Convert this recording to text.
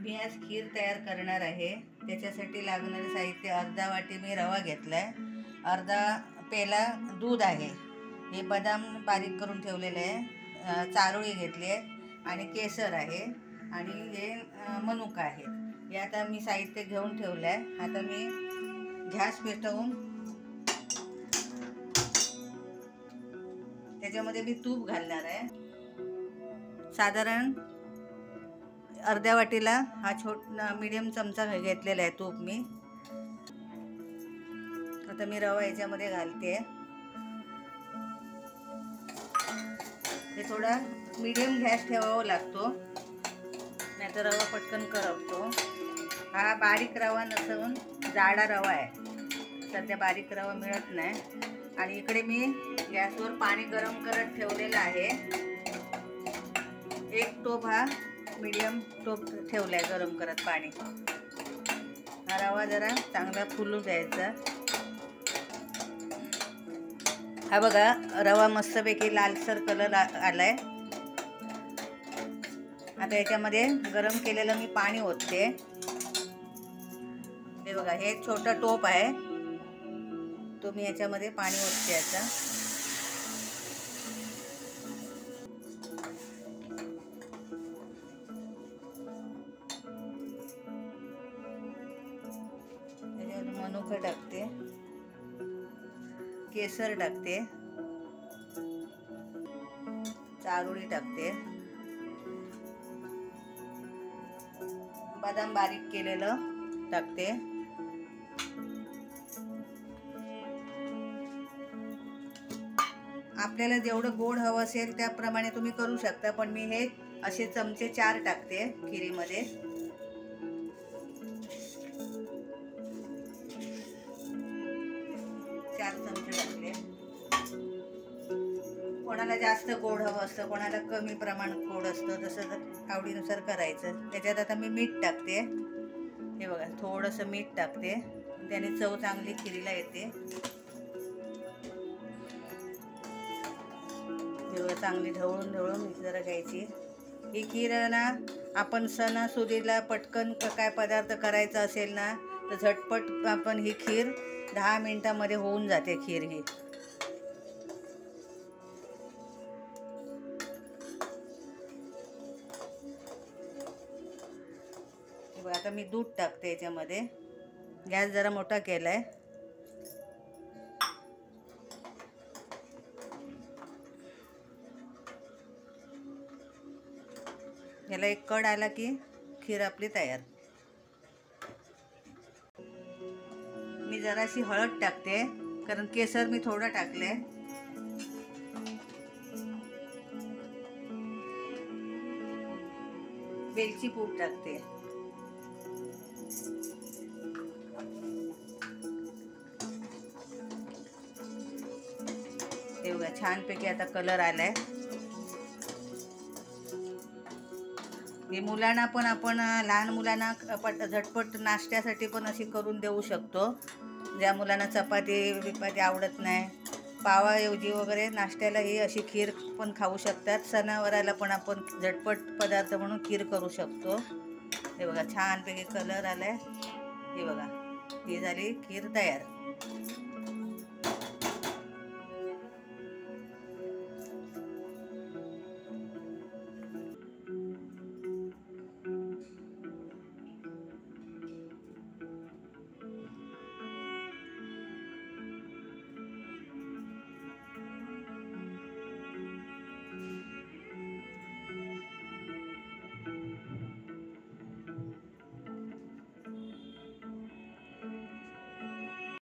मी आज खीर तयार करणार आहे। त्याच्यासाठी लागणारे साहित्य: अर्धा वाटी मी रवा घेतलाय, अर्धा पेला दूध आहे, हे बदाम बारीक करून ठेवलेले आहे, चारोळी घेतली आहे आणि केसर आहे आणि हे मनुका आहे। हे आता मी साहित्य घेऊन ठेवलं आहे। आता मी गॅस पेटवून त्याच्यामध्ये मी तूप घालणार आहे। साधारण अर्ध्या वाटीला हा मीडियम चमचा घेतलेला आहे तूप मी। आता मी रवा याच्यामध्ये घालते। हे थोडा मीडियम गॅस ठेवावा लागतो, नाहीतर रवा पटकन करपतो। हा बारीक रवा नसून जाडा रवा आहे, सध्या बारीक रवा मिळत नाही। आणि इकडे मी गॅसवर पाणी गरम करत ठेवलेलं आहे। एक टोप हा मीडियम टोप ठेवलाय गरम करत पाणी। हा रवा जरा चांगला फुलू द्यायचा। हा बघा, रवा मस्तपैकी लालसर कलर आलाय। आता याच्यामध्ये गरम केलेलं मी पाणी ओतते। हे बघा, हे छोटा टोप आहे, तो मी याच्यामध्ये पाणी ओतते आता। मनुका टाकते, केसर टाकते, चारोळी टाकते, बदाम बारीक केलेलं टाकते, आपल्याला जेवढं गोड हवं असेल त्याप्रमाणे तुम्ही करू शकता, पण मी हे असे चमचे 4 टाकते खिरीमध्ये। कोणाला जास्त गोड हवं असतं, कोणाला कमी प्रमाणात गोड असतं, तसं आवडीनुसार करायचं। त्याच्यात आता मी मीठ टाकते। हे बघा, थोडंसं मीठ टाकते, त्याने चव चांगली खिरीला येते। हे बघा, चांगली ढवळून जरा घ्यायची। ही खीर ना, आपण सणासुदीला पटकन काय पदार्थ करायचा असेल ना, तर झटपट आपण ही खीर 10 मिनिटामध्ये होऊन जाते खीर ही। आता मी दूध टाकते याच्यामध्ये। गॅस जरा मोठा केलाय। याला एक कड आला की खीर आपली तयार। मी जराशी हळद टाकते, कारण केसर मी थोडं टाकले। वेलची पूड टाकते। हे बघा, छानपैकी आता कलर आलाय। हे मुलांना पण आपण, लहान मुलांना झटपट नाश्त्यासाठी पण अशी करून देऊ शकतो। ज्या मुलांना चपाती आवडत नाही, पावाऐवजी वगैरे नाश्त्याला ही अशी खीर पण खाऊ शकतात। सणावाराला पण आपण झटपट पदार्थ म्हणून खीर करू शकतो। हे बघा, छानपैकी कलर आलाय। हे बघा, ही झाली खीर तयार।